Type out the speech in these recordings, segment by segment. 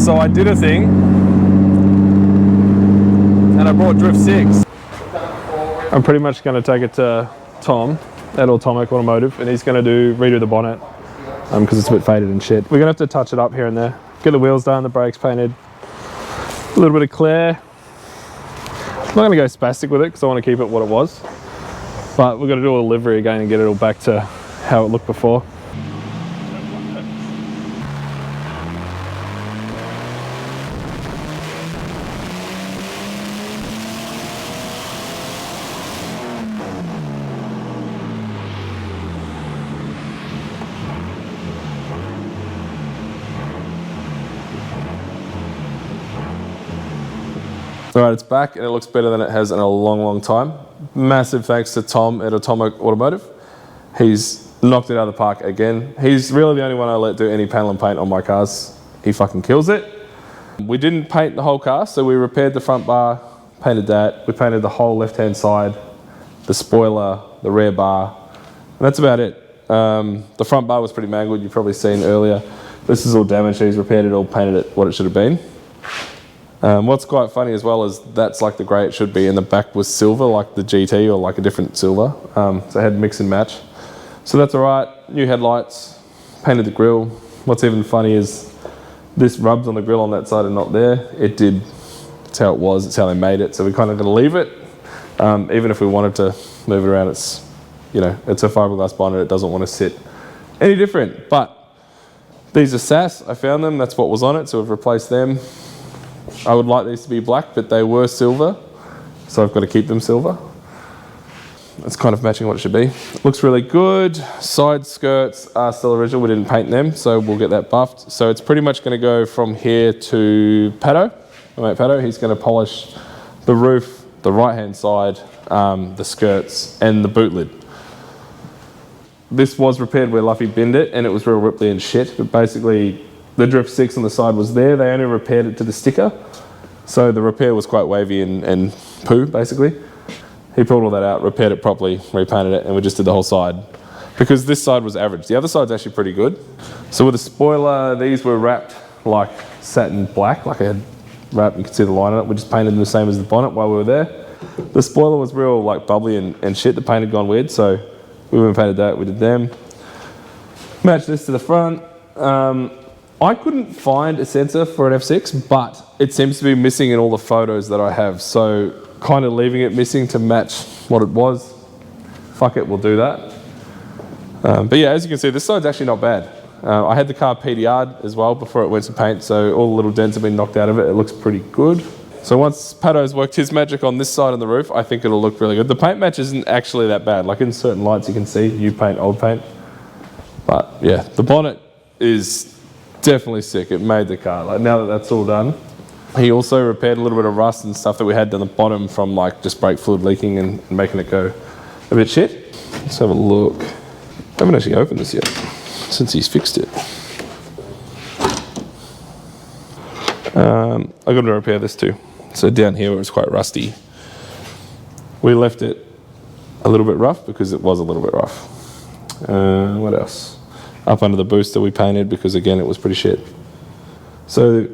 So I did a thing, and I brought DRIF6. I'm pretty much going to take it to Tom at Atomic Automotive, and he's going to redo the bonnet because it's a bit faded and shit. We're going to have to touch it up here and there. Get the wheels done, the brakes painted, a little bit of clear. I'm not going to go spastic with it because I want to keep it what it was, but we're going to do a livery again and get it all back to how it looked before. Alright, it's back and it looks better than it has in a long time. Massive thanks to Tom at Atomic Automotive. He's knocked it out of the park again. He's really the only one I let do any panel and paint on my cars. He fucking kills it. We didn't paint the whole car, so we repaired the front bar, painted that. We painted the whole left-hand side, the spoiler, the rear bar, and that's about it. The front bar was pretty mangled, you've probably seen earlier. This is all damaged, he's repaired it all, painted it what it should have been. What's quite funny as well is that's like the grey it should be, and the back was silver like the GT or like a different silver. So I had mix and match. So that's alright. New headlights, painted the grille. What's even funny is this rubs on the grille on that side and not there. It did. It's how it was. It's how they made it. So we kind of got to leave it. Even if we wanted to move it around, it's, you know, it's a fiberglass bonnet. It doesn't want to sit any different. But these are SAS. I found them. That's what was on it. So we've replaced them. I would like these to be black, but they were silver, so I've got to keep them silver. It's kind of matching what it should be. Looks really good. Side skirts are still original. We didn't paint them, so we'll get that buffed. So it's pretty much going to go from here to Pato. My mate Pato, he's going to polish the roof, the right-hand side, the skirts, and the boot lid. This was repaired where Luffy binned it, and it was real ripply and shit, but basically the DRIF6 on the side was there. They only repaired it to the sticker. So the repair was quite wavy and poo, basically. He pulled all that out, repaired it properly, repainted it, and we just did the whole side. Because this side was average. The other side's actually pretty good. So with the spoiler, these were wrapped like satin black, like I had wrapped, you can see the line on it. We just painted them the same as the bonnet while we were there. The spoiler was real like bubbly and shit. The paint had gone weird, so we went and painted that, we did them. Matched this to the front. I couldn't find a sensor for an F6, but it seems to be missing in all the photos that I have. So kind of leaving it missing to match what it was. Fuck it, we'll do that. But yeah, as you can see, this side's actually not bad. I had the car PDR'd as well before it went to paint, so all the little dents have been knocked out of it. It looks pretty good. So once Pato's worked his magic on this side of the roof, I think it'll look really good. The paint match isn't actually that bad. Like in certain lights you can see new paint, old paint. But yeah, the bonnet is definitely sick. It made the car. Like now that that's all done, he also repaired a little bit of rust and stuff that we had down the bottom from like just brake fluid leaking and making it go a bit shit. Let's have a look. I haven't actually opened this yet since he's fixed it. I got to repair this too. So down here it was quite rusty. We left it a little bit rough because it was a little bit rough. What else? Up under the booster we painted because again it was pretty shit. So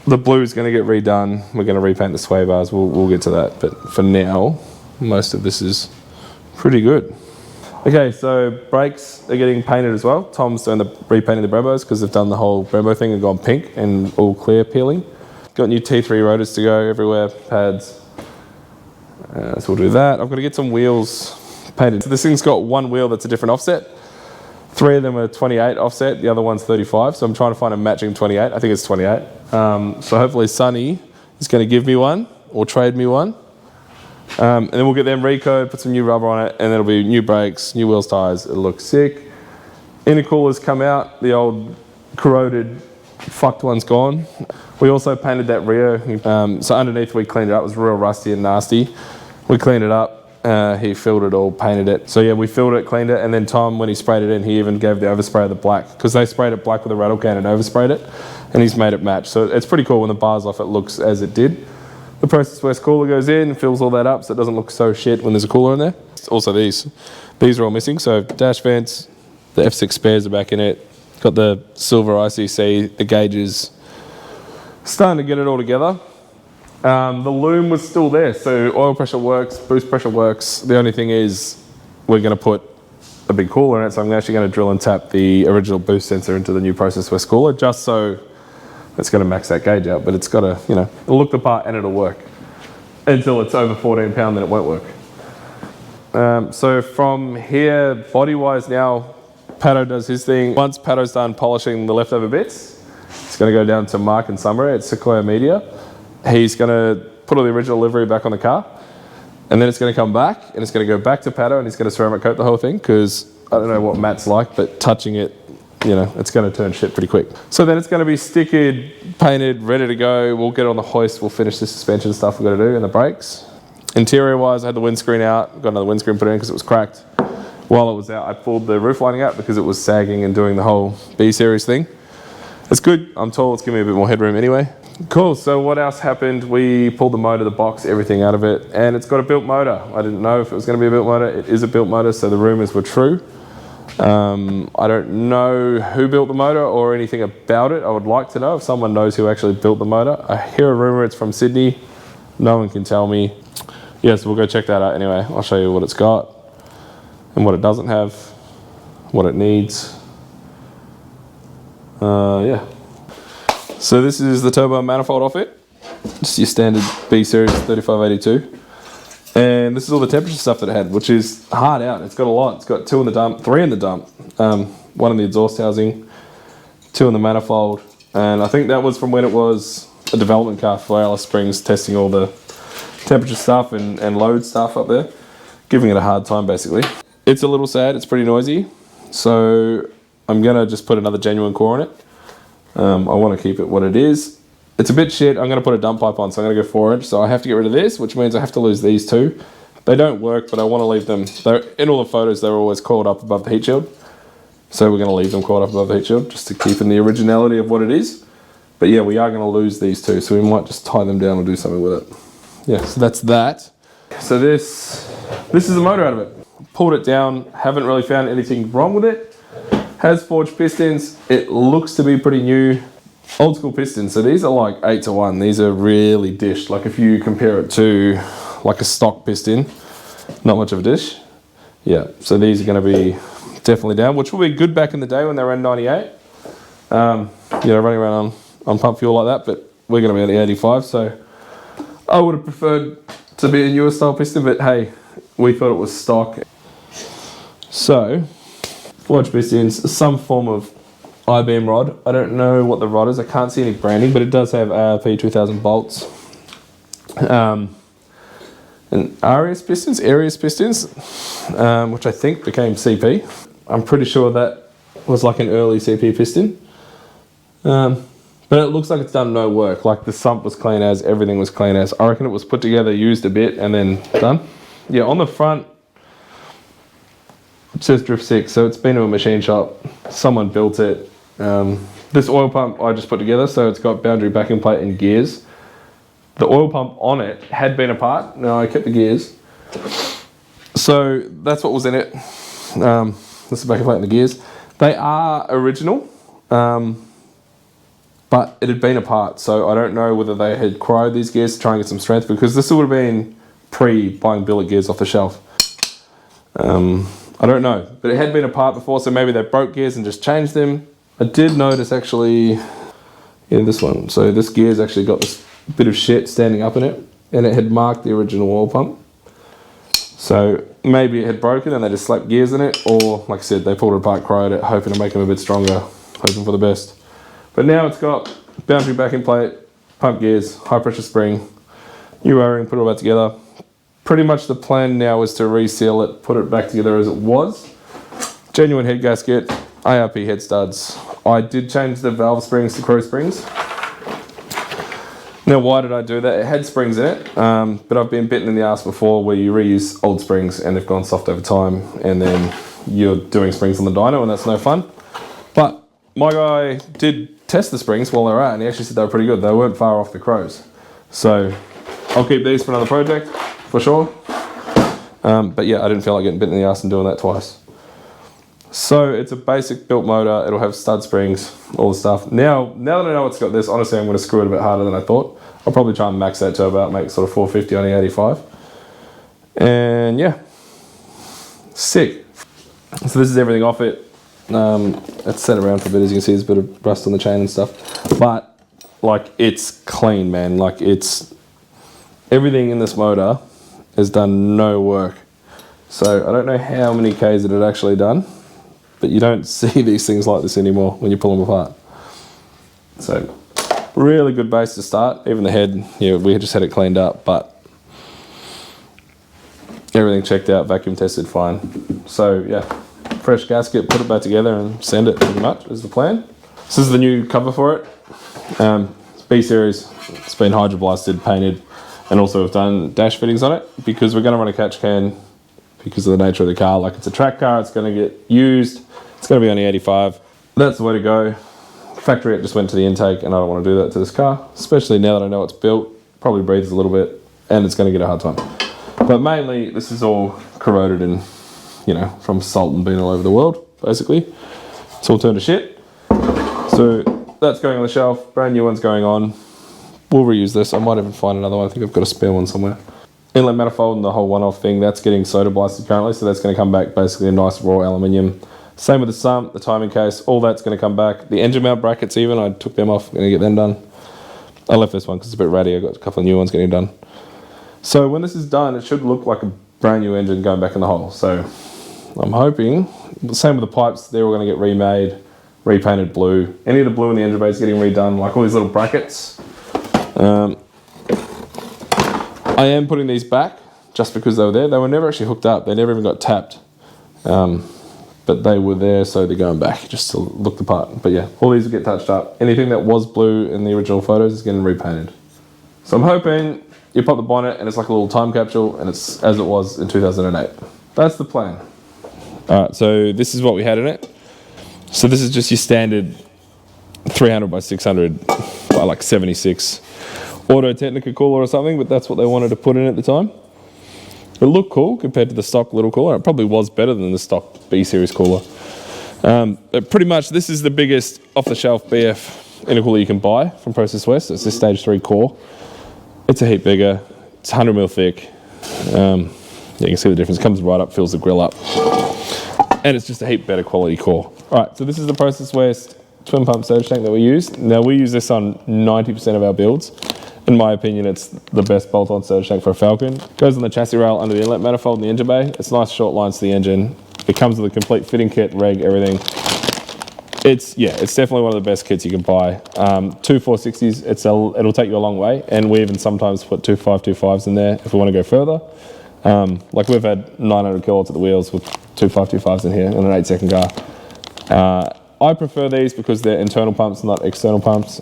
the blue is going to get redone. We're going to repaint the sway bars. We'll get to that. But for now, most of this is pretty good. Okay, so brakes are getting painted as well. Tom's doing the repainting the Brembos because they've done the whole Brembo thing and gone pink and all clear peeling. Got new T3 rotors to go everywhere, pads. So we'll do that. I've got to get some wheels painted. So this thing's got one wheel that's a different offset. 3 of them are 28 offset, the other one's 35. So I'm trying to find a matching 28. I think it's 28. So hopefully Sunny is going to give me one or trade me one. And then we'll get them recoat, put some new rubber on it, and it'll be new brakes, new wheels, tyres. It'll look sick. Intercoolers come out. The old corroded, fucked one's gone. We also painted that Rio. So underneath we cleaned it up. It was real rusty and nasty. We cleaned it up. He filled it all, painted it. So yeah, we filled it, cleaned it, and then Tom, when he sprayed it in, he even gave the overspray of the black, because they sprayed it black with a rattle can and oversprayed it, and he's made it match. So it's pretty cool when the bar's off, it looks as it did. The Process West cooler goes in, fills all that up, so it doesn't look so shit when there's a cooler in there. Also these are all missing, so dash vents, the F6 spares are back in it, got the silver ICC, the gauges, Starting to get it all together. The loom was still there, so oil pressure works, boost pressure works. The only thing is we're going to put a big cooler in it, so I'm actually going to drill and tap the original boost sensor into the new Process West cooler, just so it's going to max that gauge out, but it's got to, you know, it'll look the part and it'll work. Until it's over 14 pound, then it won't work. So from here, body-wise now, Pato does his thing. Once Pato's done polishing the leftover bits, it's going to go down to Mark and Summer at Sequoia Media. He's going to put all the original livery back on the car, and then it's going to come back, and it's going to go back to Pato, and he's going to ceramic coat the whole thing, because I don't know what Matt's like, but touching it, you know, it's going to turn shit pretty quick. So then it's going to be stickered, painted, ready to go. We'll get on the hoist, we'll finish the suspension stuff we've got to do, and the brakes. Interior-wise, I had the windscreen out, got another windscreen put in because it was cracked. While it was out, I pulled the roof lining out because it was sagging and doing the whole B-series thing. It's good, I'm tall, it's giving me a bit more headroom anyway. Cool, so what else happened? We pulled the motor, the box, everything out of it, and it's got a built motor. I didn't know if it was going to be a built motor. It is a built motor, so the rumours were true. I don't know who built the motor or anything about it. I would like to know if someone knows who actually built the motor. I hear a rumour it's from Sydney. No one can tell me. Yeah, so we'll go check that out anyway. I'll show you what it's got and what it doesn't have, what it needs. Yeah. So this is the turbo manifold off it. Just your standard B-series 3582. And this is all the temperature stuff that it had, which is hard out. It's got a lot. It's got 2 in the dump, 3 in the dump, 1 in the exhaust housing, 2 in the manifold. And I think that was from when it was a development car for Alice Springs, testing all the temperature stuff and load stuff up there, giving it a hard time basically. It's a little sad, it's pretty noisy. So I'm gonna just put another genuine core on it. I wanna keep it what it is. It's a bit shit. I'm going to put a dump pipe on, so I'm going to go 4-inch. So I have to get rid of this, which means I have to lose these 2. They don't work, but I want to leave them. They're, in all the photos, they're always coiled up above the heat shield. So we're going to leave them coiled up above the heat shield, just to keep in the originality of what it is. But yeah, we are going to lose these 2, so we might just tie them down and do something with it. Yeah, so that's that. So this is the motor out of it. Pulled it down, haven't really found anything wrong with it. Has forged pistons. It looks to be pretty new. Old school pistons, so these are like 8-to-1. These are really dished. Like if you compare it to like a stock piston, not much of a dish. Yeah, so these are going to be definitely down, which will be good back in the day when they ran 98. You know, running around on pump fuel like that, but we're going to be at the 85, so I would have preferred to be a newer style piston, but hey, we thought it was stock. So, forged pistons, some form of I-beam rod. I don't know what the rod is. I can't see any branding, but it does have ARP 2000 bolts. And Arius pistons, which I think became CP. I'm pretty sure that was like an early CP piston. But it looks like it's done no work. Like the sump was clean as, everything was clean as. I reckon it was put together, used a bit, and then done. Yeah, on the front, it says DRIF6, so it's been to a machine shop. Someone built it. This oil pump I just put together, so it's got boundary backing plate and gears. The oil pump on it had been apart. No, I kept the gears. So that's what was in it. This is the backing plate and the gears. They are original, but it had been apart, so I don't know whether they had cryoed these gears to try and get some strength, because this would have been pre-buying billet gears off the shelf. I don't know, but it had been apart before, so maybe they broke gears and just changed them. I did notice actually, yeah, this one. So this gear's actually got this bit of shit standing up in it, and it had marked the original oil pump. So maybe it had broken and they just slapped gears in it, or like I said, they pulled it apart, cryoed it, hoping to make them a bit stronger, hoping for the best. But now it's got boundary backing plate, pump gears, high pressure spring, new wiring, put it all back together. Pretty much the plan now is to reseal it, put it back together as it was. Genuine head gasket, ARP head studs. I did change the valve springs to crow springs. Now why did I do that? It had springs in it, but I've been bitten in the ass before where you reuse old springs and they've gone soft over time, and then you're doing springs on the dyno and that's no fun. But my guy did test the springs while they were out, and he actually said they were pretty good. They weren't far off the crows. So I'll keep these for another project, for sure. But yeah, I didn't feel like getting bitten in the ass and doing that twice. So it's a basic built motor. It'll have stud springs, all the stuff. Now that I know it's got this, honestly, I'm going to screw it a bit harder than I thought. I'll probably try and max that turbo out, make sort of 450 on the 85. And yeah, sick. So this is everything off it. It's set around for a bit, as you can see, there's a bit of rust on the chain and stuff. But like, it's clean, man. Like, it's everything in this motor has done no work. So I don't know how many Ks it had actually done, but you don't see these things like this anymore when you pull them apart. So really good base to start. Even the head, yeah, we just had it cleaned up, but everything checked out, vacuum tested fine. So yeah, fresh gasket, put it back together and send it, pretty much is the plan. This is the new cover for it. It's B series, it's been hydroblasted, painted, and also we've done dash fittings on it because we're going to run a catch can because of the nature of the car. Like, it's a track car, it's going to get used, it's going to be on the 85. That's the way to go. Factory, it just went to the intake, and I don't want to do that to this car, especially now that I know it's built. Probably breathes a little bit, and it's going to get a hard time. But mainly, this is all corroded and, you know, from salt and being all over the world, basically. It's all turned to shit. So that's going on the shelf, brand new one's going on. We'll reuse this. I might even find another one. I think I've got a spare one somewhere. Inlet manifold and the whole one-off thing, that's getting soda blasted currently, so that's going to come back basically a nice raw aluminium. Same with the sump, the timing case, all that's going to come back. The engine mount brackets even, I took them off, I'm going to get them done. I left this one because it's a bit ratty. I've got a couple of new ones getting done. So when this is done, it should look like a brand new engine going back in the hole. So I'm hoping, same with the pipes, they're all going to get remade, repainted blue. Any of the blue in the engine bay is getting redone, like all these little brackets. I am putting these back just because they were there. They were never actually hooked up. They never even got tapped. But they were there, so they're going back just to look the part. But yeah, all these will get touched up. Anything that was blue in the original photos is getting repainted. So I'm hoping you pop the bonnet and it's like a little time capsule and it's as it was in 2008. That's the plan. All right, so this is what we had in it. So this is just your standard 300 by 600 by like 76 Auto Technica cooler or something, but that's what they wanted to put in at the time. It looked cool compared to the stock little cooler. It probably was better than the stock B series cooler. But pretty much this is the biggest off-the-shelf BF intercooler you can buy from Process West. It's this stage 3 core. It's a heap bigger. It's 100mm thick. Yeah, you can see the difference. It comes right up, fills the grill up. And it's just a heap better quality core. All right, so this is the Process West twin pump surge tank that we use. Now we use this on 90% of our builds. In my opinion, it's the best bolt-on surge tank for a Falcon. Goes on the chassis rail under the inlet manifold in the engine bay. It's nice short lines to the engine. It comes with a complete fitting kit, reg, everything. It's definitely one of the best kits you can buy. Two 460s, it'll take you a long way, and we even sometimes put two 525s in there if we want to go further. Like we've had 900 kilowatts at the wheels with two 525s in here and an 8-second car. I prefer these because they're internal pumps, not external pumps.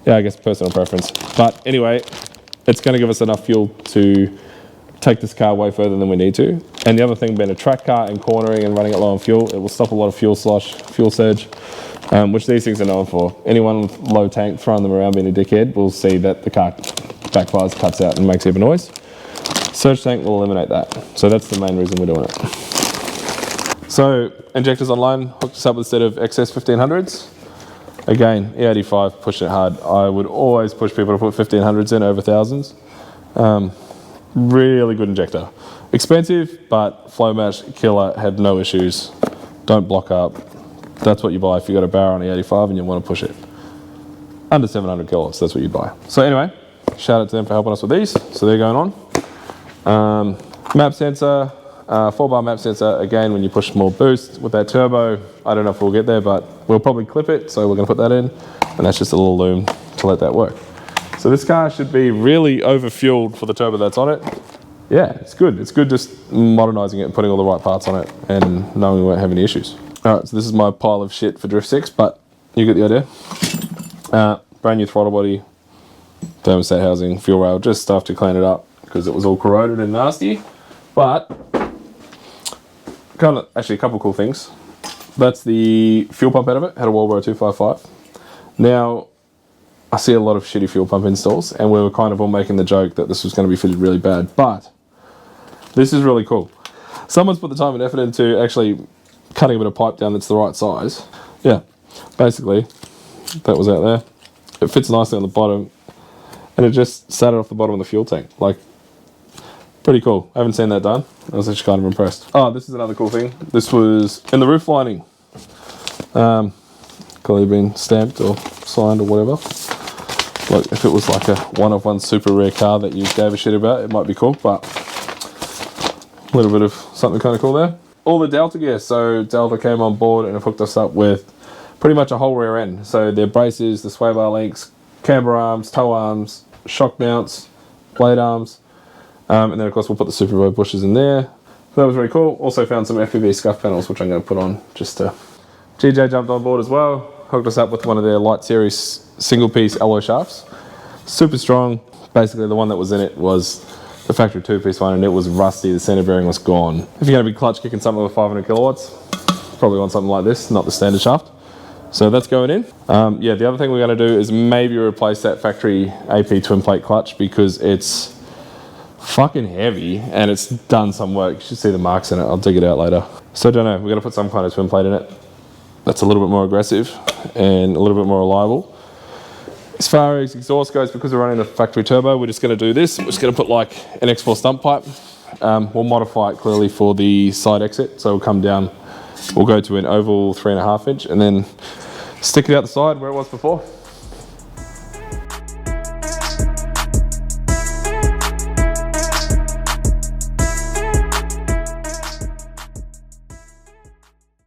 Yeah, I guess personal preference. But anyway, it's going to give us enough fuel to take this car way further than we need to. And the other thing, being a track car and cornering and running it low on fuel, it will stop a lot of fuel slosh, fuel surge, which these things are known for. Anyone with low tank throwing them around being a dickhead will see that the car backfires, cuts out and makes even noise. Surge tank will eliminate that. So that's the main reason we're doing it. So injectors online, hooked us up with a set of XS 1500s. Again, E85, pushing it hard. I would always push people to put 1500s in over 1000s. Really good injector. Expensive, but flow match, killer, had no issues. Don't block up. That's what you buy if you got a barrel on the 85 and you want to push it. Under 700 kilowatts, that's what you buy. So anyway, shout out to them for helping us with these. So they're going on. Map sensor, 4-bar map sensor. Again, when you push more boost with that turbo, I don't know if we'll get there, but we'll probably clip it. So we're going to put that in, and that's just a little loom to let that work. So this car should be really over-fueled for the turbo that's on it. Yeah, it's good. It's good just modernising it and putting all the right parts on it and knowing we won't have any issues. All right, so this is my pile of shit for DRIF6, but you get the idea. Brand new throttle body, thermostat housing, fuel rail, just stuff to clean it up because it was all corroded and nasty. But actually a couple of cool things. That's the fuel pump out of it, had a Walbro 255. Now, I see a lot of shitty fuel pump installs, and we were kind of all making the joke that this was going to be fitted really bad, but this is really cool. Someone's put the time and effort into actually cutting a bit of pipe down that's the right size. Yeah, basically, that was out there. It fits nicely on the bottom, and it just sat it off the bottom of the fuel tank. Like, pretty cool. I haven't seen that done. I was actually kind of impressed. Oh, this is another cool thing. This was in the roof lining. Clearly been stamped or signed or whatever. Like, if it was like a one-of-one super rare car that you gave a shit about, it might be cool, but a little bit of something kind of cool there. All the Delta gear. So Delta came on board and have hooked us up with pretty much a whole rear end. So their braces, the sway bar links, camber arms, tow arms, shock mounts, blade arms, and then of course we'll put the Super Bowl bushes in there. So that was really cool. Also found some FPV scuff panels, which I'm going to put on just to... GJ jumped on board as well, hooked us up with one of their Light Series single piece alloy shafts. Super strong. Basically the one that was in it was the factory 2-piece one, and it was rusty. The center bearing was gone. If you're going to be clutch kicking something with 500 kilowatts, probably want something like this, not the standard shaft. So that's going in. Yeah, the other thing we're going to do is maybe replace that factory AP twin plate clutch, because it's fucking heavy and it's done some work. You should see the marks in it. I'll dig it out later. So I don't know, we're going to put some kind of twin plate in it that's a little bit more aggressive and a little bit more reliable. As far as exhaust goes, because we're running the factory turbo, we're just going to do this. We're just going to put like an X4 stump pipe. We'll modify it clearly for the side exit. So we'll come down, we'll go to an oval 3.5 inch and then stick it out the side where it was before.